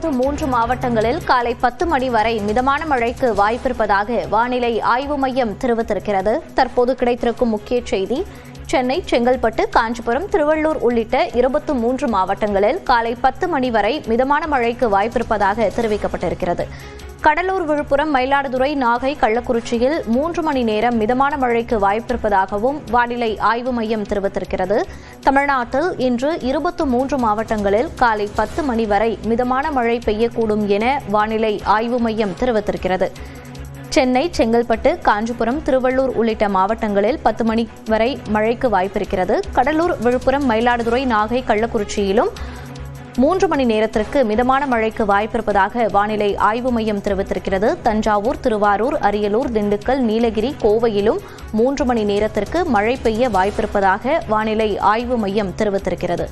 23 மாவட்டங்களில் காலை 10 மணி வரை மிதமான மழைக்கு வாய்ப்பிருப்பதாக வானிலை ஆய்வு மையம் தெரிவித்திருக்கிறது. தற்போது கிடைத்திருக்கும் முக்கிய செய்தி: சென்னை, செங்கல்பட்டு, காஞ்சிபுரம், திருவள்ளூர் உள்ளிட்ட 23 மாவட்டங்களில் காலை 10 மணி வரை மிதமான மழைக்கு வாய்ப்பிருப்பதாக தெரிவிக்கப்பட்டிருக்கிறது. கடலூர், விழுப்புரம், மயிலாடுதுறை, நாகை, கள்ளக்குறிச்சியில் 3 மணி நேரம் மிதமான மழைக்கு வாய்ப்பிருப்பதாகவும் வானிலை ஆய்வு மையம் தெரிவித்திருக்கிறது. தமிழ்நாட்டில் இன்று 23 மாவட்டங்களில் காலை 10 மணி வரை மிதமான மழை பெய்யக்கூடும் என வானிலை ஆய்வு மையம் தெரிவித்திருக்கிறது. சென்னை, செங்கல்பட்டு, காஞ்சிபுரம், திருவள்ளூர் உள்ளிட்ட மாவட்டங்களில் 10 மணி வரை மழைக்கு வாய்ப்பிருக்கிறது. கடலூர், விழுப்புரம், மயிலாடுதுறை, நாகை, கள்ளக்குறிச்சியிலும் 3 மணி நேரத்திற்கு மிதமான மழைக்கு வாய்ப்பிருப்பதாக வானிலை ஆய்வு மையம் தெரிவித்திருக்கிறது. தஞ்சாவூர், திருவாரூர், அரியலூர், திண்டுக்கல், நீலகிரி, கோவையிலும் 3 மணி நேரத்திற்கு மழை பெய்ய வாய்ப்பிருப்பதாக வானிலை ஆய்வு மையம் தெரிவித்திருக்கிறது.